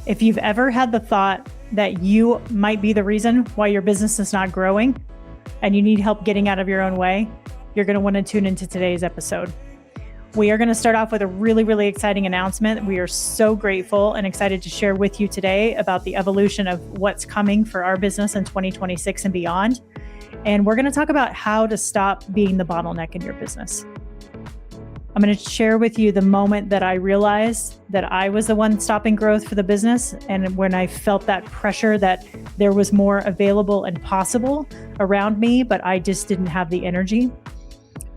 If you've ever had the thought that you might be the reason why your business is not growing and you need help getting out of your own way, you're going to want to tune into today's episode. We are going to start off with a really, really exciting announcement. We are so grateful and excited to share with you today about the evolution of what's coming for our business in 2026 and beyond. And we're going to talk about how to stop being the bottleneck in your business. I'm going to share with you the moment that I realized that I was the one stopping growth for the business. And when I felt that pressure that there was more available and possible around me, but I just didn't have the energy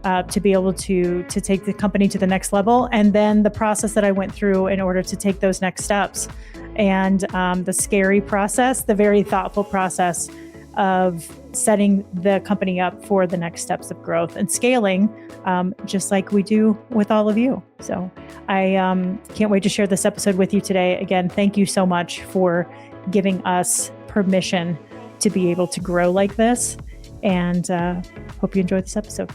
to be able to take the company to the next level. And then the process that I went through in order to take those next steps. And the scary process, the very thoughtful process of setting the company up for the next steps of growth and scaling, just like we do with all of you. So I can't wait to share this episode with you today. Again, thank you so much for giving us permission to be able to grow like this, and hope you enjoy this episode.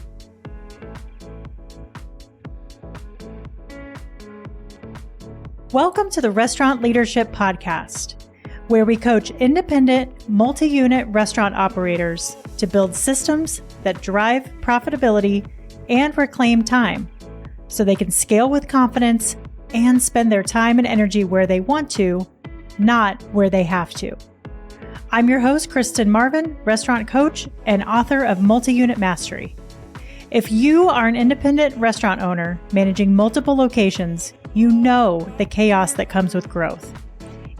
Welcome to the Restaurant Leadership Podcast, where we coach independent, multi-unit restaurant operators to build systems that drive profitability and reclaim time so they can scale with confidence and spend their time and energy where they want to, not where they have to. I'm your host, Christin Marvin, restaurant coach and author of Multi-Unit Mastery. If you are an independent restaurant owner managing multiple locations, you know the chaos that comes with growth.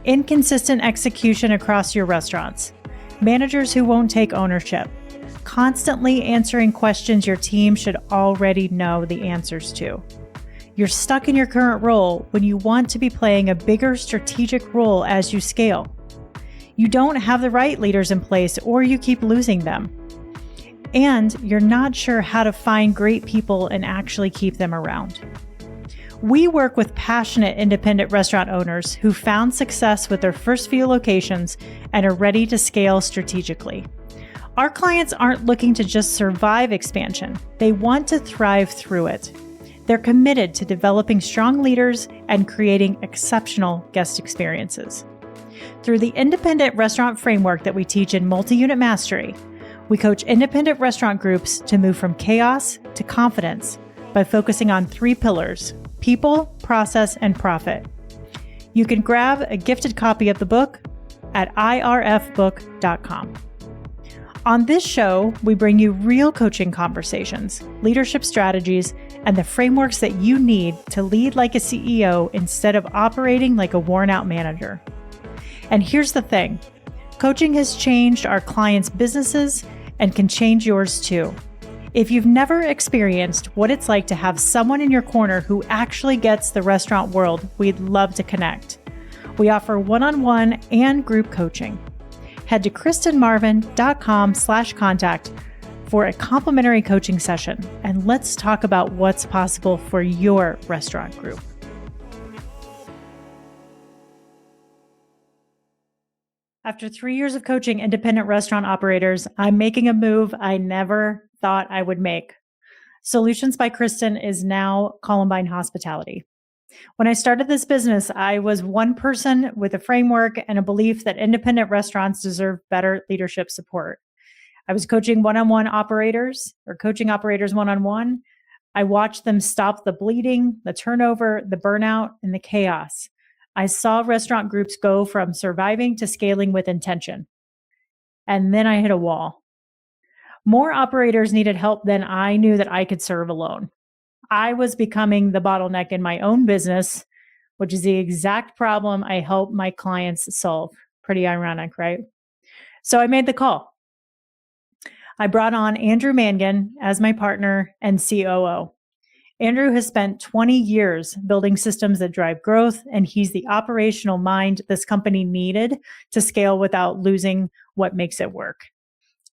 Inconsistent execution across your restaurants, managers who won't take ownership, constantly answering questions your team should already know the answers to. You're stuck in your current role when you want to be playing a bigger strategic role as you scale. You don't have the right leaders in place, or you keep losing them. And you're not sure how to find great people and actually keep them around. We work with passionate independent restaurant owners who found success with their first few locations and are ready to scale strategically. Our clients aren't looking to just survive expansion. They want to thrive through it. They're committed to developing strong leaders and creating exceptional guest experiences. Through the independent restaurant framework that we teach in Multi-Unit Mastery, we coach independent restaurant groups to move from chaos to confidence by focusing on 3 pillars: people, process, and profit. You can grab a gifted copy of the book at irfbook.com. On this show, we bring you real coaching conversations, leadership strategies, and the frameworks that you need to lead like a CEO instead of operating like a worn-out manager. And here's the thing, coaching has changed our clients' businesses and can change yours too. If you've never experienced what it's like to have someone in your corner who actually gets the restaurant world, we'd love to connect. We offer one-on-one and group coaching. Head to kristinmarvin.com/contact for a complimentary coaching session, and let's talk about what's possible for your restaurant group. After 3 years of coaching independent restaurant operators, I'm making a move I never thought I would make. Solutions by Christin is now Columbine Hospitality. When I started this business, I was one person with a framework and a belief that independent restaurants deserve better leadership support. I was coaching one-on-one operators or coaching operators one-on-one. I watched them stop the bleeding, the turnover, the burnout, and the chaos. I saw restaurant groups go from surviving to scaling with intention. And then I hit a wall. More operators needed help than I knew that I could serve alone. I was becoming the bottleneck in my own business, which is the exact problem I help my clients solve. Pretty ironic, right? So I made the call. I brought on Andrew Mangan as my partner and COO. Andrew has spent 20 years building systems that drive growth, and he's the operational mind this company needed to scale without losing what makes it work.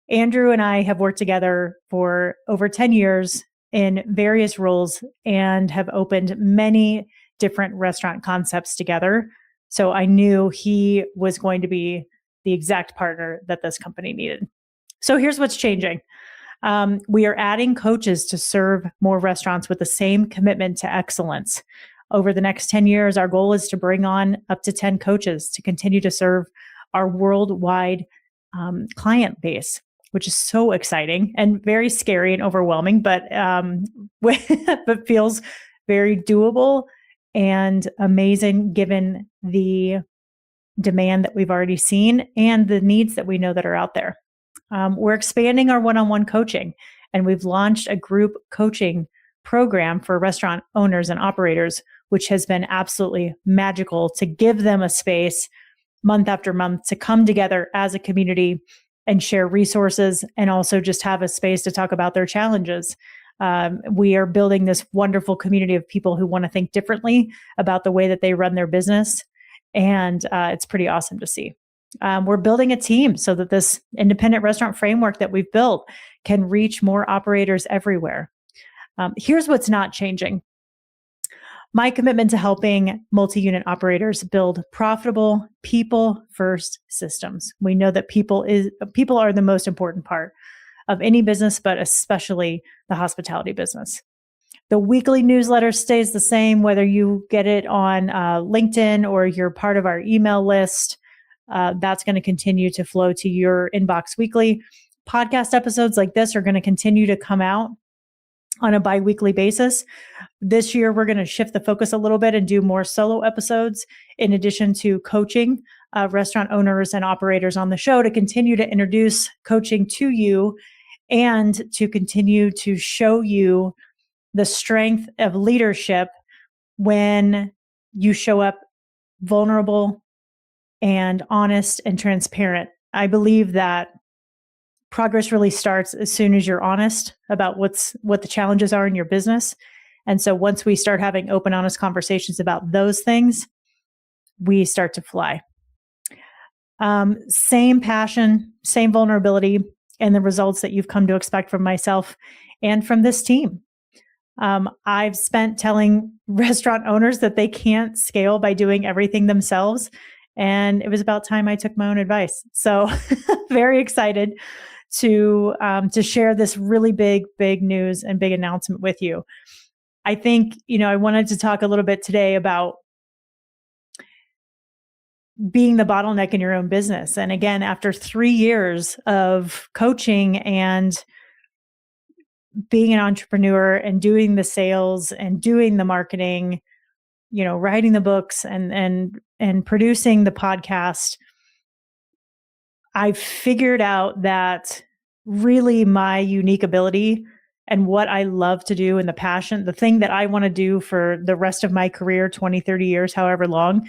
Andrew and I have worked together for over 10 years in various roles and have opened many different restaurant concepts together. So I knew he was going to be the exact partner that this company needed. So here's what's changing. We are adding coaches to serve more restaurants with the same commitment to excellence. Over the next 10 years, our goal is to bring on up to 10 coaches to continue to serve our worldwide client base, which is so exciting and very scary and overwhelming, but but feels very doable and amazing given the demand that we've already seen and the needs that we know that are out there. We're expanding our one-on-one coaching, and we've launched a group coaching program for restaurant owners and operators, which has been absolutely magical to give them a space month after month to come together as a community and share resources, and also just have a space to talk about their challenges. We are building this wonderful community of people who want to think differently about the way that they run their business. And it's pretty awesome to see. We're building a team so that this independent restaurant framework that we've built can reach more operators everywhere. Here's what's not changing. My commitment to helping multi-unit operators build profitable, people-first systems. We know that people are the most important part of any business, but especially the hospitality business. The weekly newsletter stays the same, whether you get it on LinkedIn or you're part of our email list. That's going to continue to flow to your inbox weekly. Podcast episodes like this are going to continue to come out on a bi-weekly basis. This year, we're going to shift the focus a little bit and do more solo episodes, in addition to coaching restaurant owners and operators on the show, to continue to introduce coaching to you and to continue to show you the strength of leadership when you show up vulnerable and honest and transparent. I believe that progress really starts as soon as you're honest about what the challenges are in your business. And so once we start having open, honest conversations about those things, we start to fly. Same passion, same vulnerability, and the results that you've come to expect from myself and from this team. I've spent telling restaurant owners that they can't scale by doing everything themselves. And it was about time I took my own advice. So very excited to share this really big news and big announcement with you. I think, I wanted to talk a little bit today about being the bottleneck in your own business. And again, after 3 years of coaching and being an entrepreneur and doing the sales and doing the marketing, writing the books and producing the podcast, I've figured out that really my unique ability and what I love to do and the passion, the thing that I want to do for the rest of my career, 20, 30 years, however long,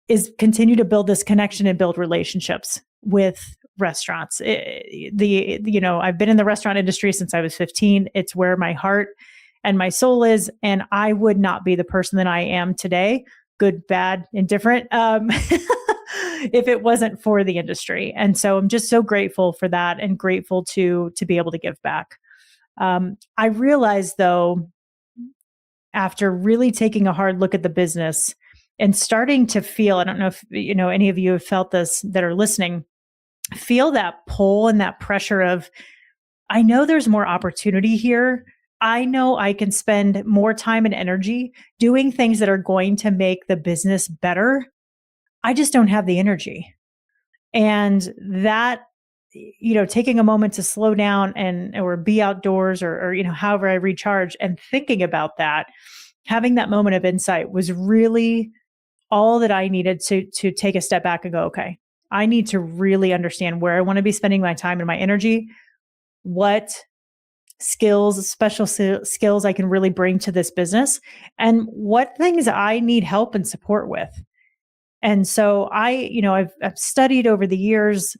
is continue to build this connection and build relationships with restaurants. I've been in the restaurant industry since I was 15. It's where my heart and my soul is. And I would not be the person that I am today, good, bad, indifferent, if it wasn't for the industry. And so I'm just so grateful for that and grateful to be able to give back. I realized, though, after really taking a hard look at the business and starting to feel, I don't know if any of you have felt this that are listening, feel that pull and that pressure of, I know there's more opportunity here. I know I can spend more time and energy doing things that are going to make the business better. I just don't have the energy. And that, taking a moment to slow down or be outdoors or however I recharge, and thinking about that, having that moment of insight was really all that I needed to take a step back and go, okay, I need to really understand where I want to be spending my time and my energy, what special skills I can really bring to this business, and what things I need help and support with. And so I've studied over the years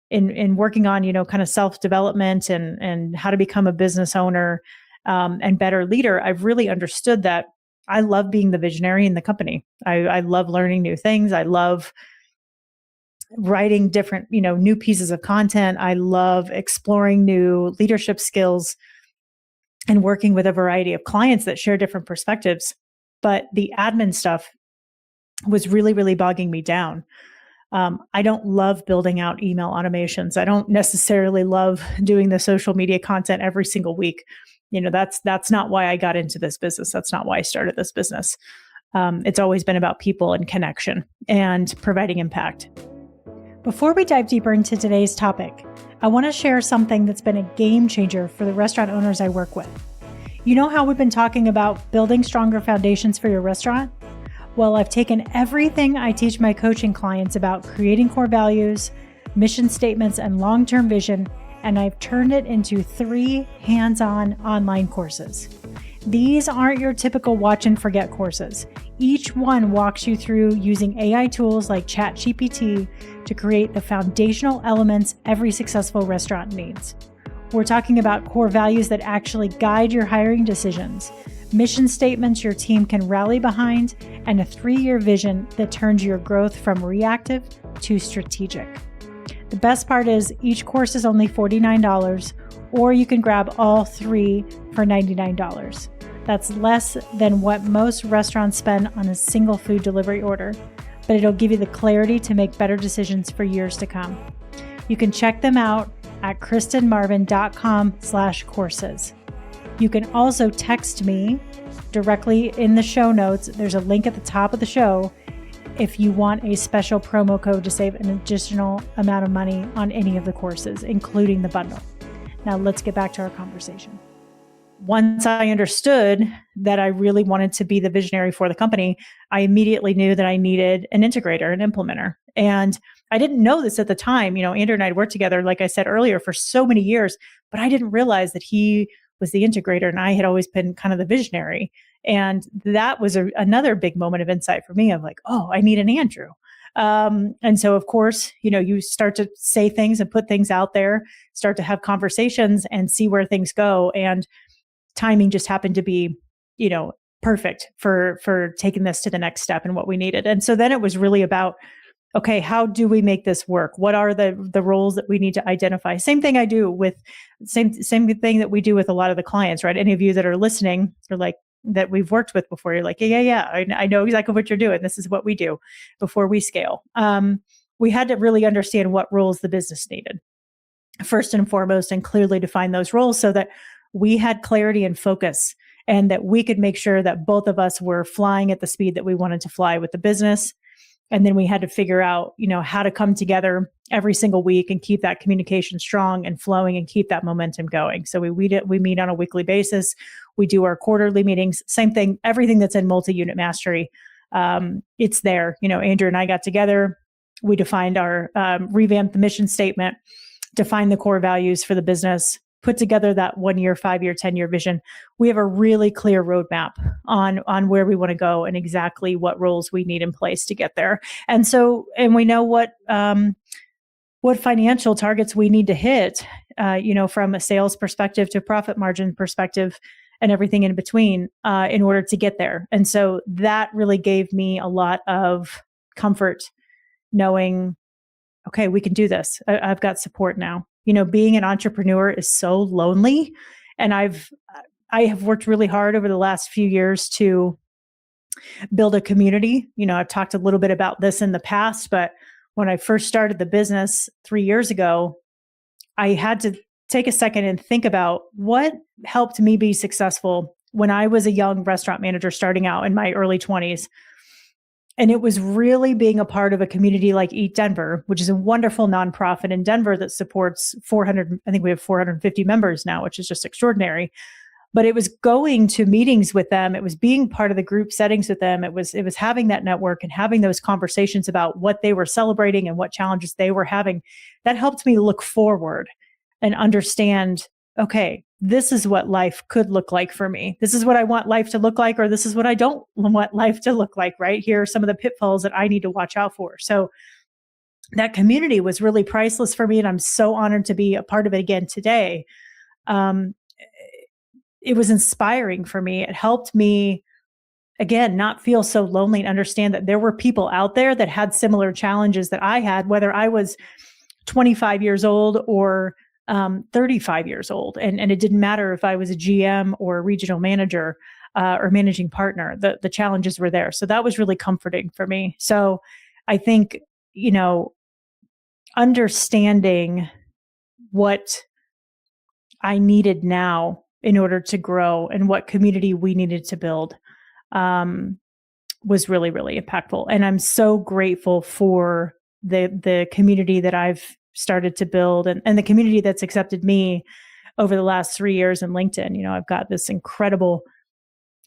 in working on, kind of self-development and how to become a business owner and better leader. I've really understood that I love being the visionary in the company. I love learning new things. I love writing different, new pieces of content. I love exploring new leadership skills and working with a variety of clients that share different perspectives. But the admin stuff was really, really bogging me down. I don't love building out email automations. I don't necessarily love doing the social media content every single week. That's not why I got into this business. That's not why I started this business. It's always been about people and connection and providing impact. Before we dive deeper into today's topic, I want to share something that's been a game changer for the restaurant owners I work with. You know how we've been talking about building stronger foundations for your restaurant? Well, I've taken everything I teach my coaching clients about creating core values, mission statements, and long-term vision, and I've turned it into 3 hands-on online courses. These aren't your typical watch and forget courses. Each one walks you through using AI tools like ChatGPT to create the foundational elements every successful restaurant needs. We're talking about core values that actually guide your hiring decisions, mission statements your team can rally behind, and a 3-year vision that turns your growth from reactive to strategic. The best part is each course is only $49, or you can grab all 3 for $99. That's less than what most restaurants spend on a single food delivery order, but it'll give you the clarity to make better decisions for years to come. You can check them out at kristinmarvin.com/courses. You can also text me directly in the show notes. There's a link at the top of the show if you want a special promo code to save an additional amount of money on any of the courses, including the bundle. Now let's get back to our conversation. Once I understood that I really wanted to be the visionary for the company, I immediately knew that I needed an integrator, an implementer. And I didn't know this at the time. Andrew and I had worked together, like I said earlier, for so many years, but I didn't realize that he was the integrator and I had always been kind of the visionary. And that was another big moment of insight for me of like, oh, I need an Andrew. And so, of course, you start to say things and put things out there, start to have conversations and see where things go. And timing just happened to be, perfect for taking this to the next step and what we needed. And so then it was really about, okay, how do we make this work? What are the roles that we need to identify? Same thing thing that we do with a lot of the clients, right? Any of you that are listening or like that we've worked with before, you're like, yeah, I know exactly what you're doing. This is what we do before we scale. We had to really understand what roles the business needed first and foremost, and clearly define those roles so that we had clarity and focus and that we could make sure that both of us were flying at the speed that we wanted to fly with the business. And then we had to figure out, how to come together every single week and keep that communication strong and flowing and keep that momentum going. So we meet on a weekly basis. We do our quarterly meetings, same thing, everything that's in multi-unit mastery. It's there. Andrew and I got together. We defined revamped the mission statement, defined the core values for the business, put together that 1-year, 5-year, 10-year vision. We have a really clear roadmap on where we want to go and exactly what roles we need in place to get there. And we know what financial targets we need to hit, from a sales perspective to profit margin perspective and everything in between, in order to get there. And so that really gave me a lot of comfort knowing, okay, we can do this. I've got support now. Being an entrepreneur is so lonely. And I have worked really hard over the last few years to build a community. I've talked a little bit about this in the past, but when I first started the business 3 years ago, I had to take a second and think about what helped me be successful when I was a young restaurant manager starting out in my early 20s. And it was really being a part of a community like Eat Denver, which is a wonderful nonprofit in Denver that supports 400, I think we have 450 members now, which is just extraordinary. But it was going to meetings with them. It was being part of the group settings with them. It was having that network and having those conversations about what they were celebrating and what challenges they were having. That helped me look forward and understand, okay, this is what life could look like for me. This is what I want life to look like, or this is what I don't want life to look like, right? Here are some of the pitfalls that I need to watch out for. So that community was really priceless for me. And I'm so honored to be a part of it again today. It was inspiring for me. It helped me, again, not feel so lonely and understand that there were people out there that had similar challenges that I had, whether I was 25 years old or 35 years old. And it didn't matter if I was a GM or a regional manager or managing partner, the challenges were there. So that was really comforting for me. So I think, understanding what I needed now in order to grow and what community we needed to build was really, really impactful. And I'm so grateful for the community that I've started to build and the community that's accepted me over the last 3 years in LinkedIn. You know, I've got this incredible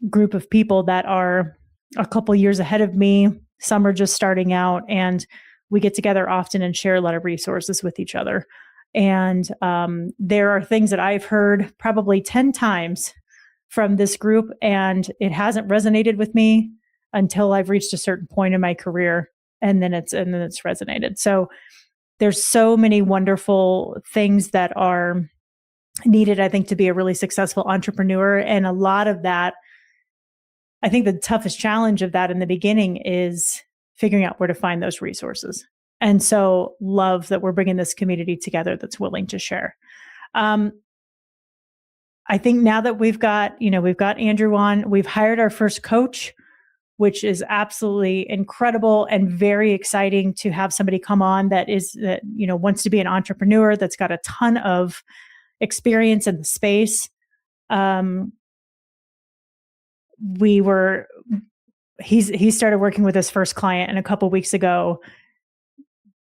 group of people that are a couple years ahead of me. Some are just starting out, and we get together often and share a lot of resources with each other. And there are things that I've heard probably 10 times from this group, and it hasn't resonated with me until I've reached a certain point in my career, and then it's resonated. So there's so many wonderful things that are needed, I think, to be a really successful entrepreneur. And a lot of that, I think the toughest challenge of that in the beginning is figuring out where to find those resources. And so love that we're bringing this community together that's willing to share. I think now that we've got Andrew on, we've hired our first coach, which is absolutely incredible and very exciting to have somebody come on that wants to be an entrepreneur, that's got a ton of experience in the space. He started working with his first client, and a couple of weeks ago,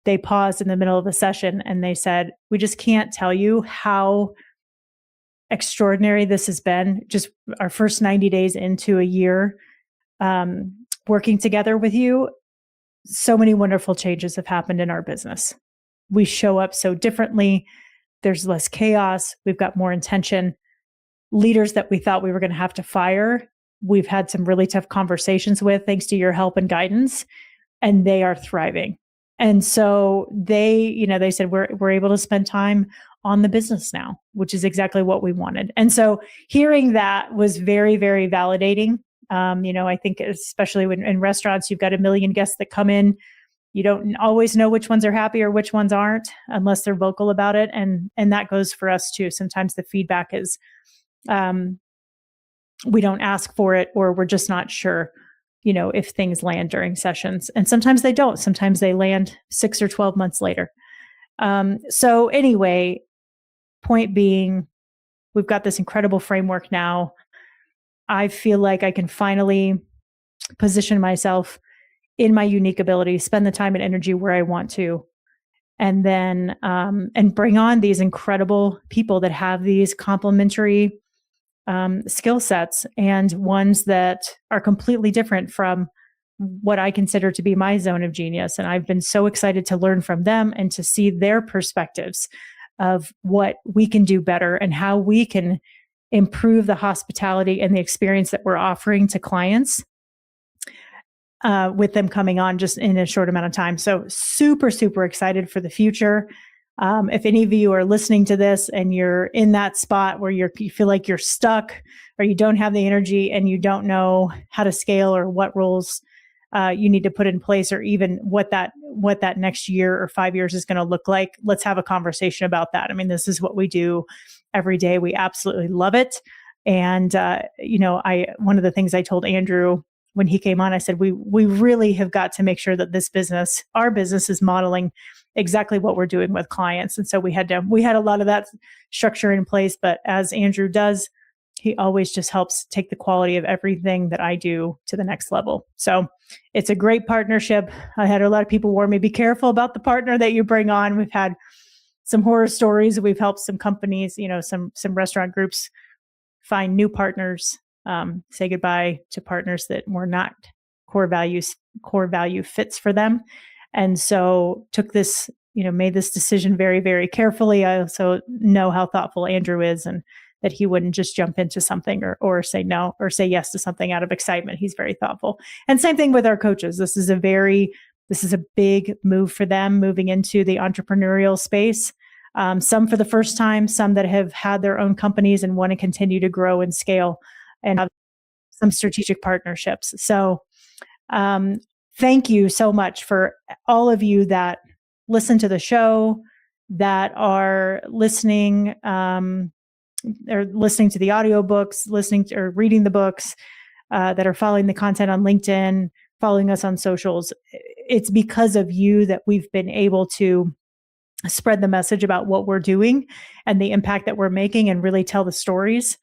they paused in the middle of the session and they said, "We just can't tell you how extraordinary this has been. Just our first 90 days into a year, working together with you. So many wonderful changes have happened in our business. We show up so differently. There's less chaos. We've got more intention. Leaders that we thought we were going to have to fire, we've had some really tough conversations with, thanks to your help and guidance, and they are thriving." And so they said, we're able to spend time on the business now, which is exactly what we wanted. And so hearing that was very, very validating. I think especially when in restaurants, you've got a million guests that come in. You don't always know which ones are happy or which ones aren't unless they're vocal about it. And that goes for us too. Sometimes the feedback is, we don't ask for it, or we're just not sure, if things land during sessions. And sometimes they don't. Sometimes they land 6 or 12 months later. So anyway, point being, we've got this incredible framework now. I feel like I can finally position myself in my unique ability, spend the time and energy where I want to, and then and bring on these incredible people that have these complementary skill sets, and ones that are completely different from what I consider to be my zone of genius. And I've been so excited to learn from them and to see their perspectives of what we can do better and how we can improve the hospitality and the experience that we're offering to clients, with them coming on just in a short amount of time. So super, super excited for the future. If any of you are listening to this and you're in that spot where you feel like you're stuck, or you don't have the energy and you don't know how to scale, or what roles you need to put in place, or even what that next year or 5 years is going to look like, let's have a conversation about that. I mean, this is what we do every day. We absolutely love it. And, one of the things I told Andrew when he came on, I said, we really have got to make sure that our business is modeling exactly what we're doing with clients. And so we had a lot of that structure in place, but as Andrew does, he always just helps take the quality of everything that I do to the next level. So it's a great partnership. I had a lot of people warn me, be careful about the partner that you bring on. We've had some horror stories. We've helped some companies, some restaurant groups find new partners, say goodbye to partners that were not core value fits for them. And so made this decision very, very carefully. I also know how thoughtful Andrew is, and that he wouldn't just jump into something or say no or say yes to something out of excitement. He's very thoughtful. And same thing with our coaches. This is a big move for them, moving into the entrepreneurial space. Some for the first time, some that have had their own companies and want to continue to grow and scale, and have some strategic partnerships. So thank you so much for all of you that listen to the show, that are listening, or listening to the audiobooks, or reading the books, that are following the content on LinkedIn, following us on socials. It's because of you that we've been able to spread the message about what we're doing and the impact that we're making, and really tell the stories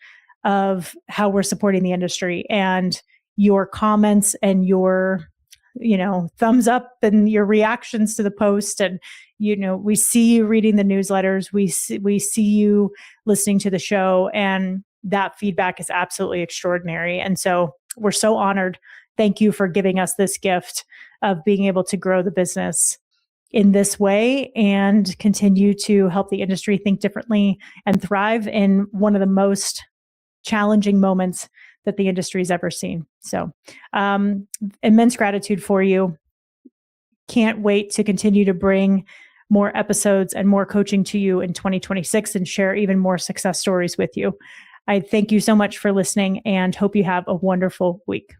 of how we're supporting the industry, and your comments and your, thumbs up and your reactions to the post. And, we see you reading the newsletters. We see you listening to the show, and that feedback is absolutely extraordinary. And so we're so honored. Thank you for giving us this gift of being able to grow the business in this way and continue to help the industry think differently and thrive in one of the most challenging moments that the industry's ever seen. So, immense gratitude for you. Can't wait to continue to bring more episodes and more coaching to you in 2026 and share even more success stories with you. I thank you so much for listening and hope you have a wonderful week.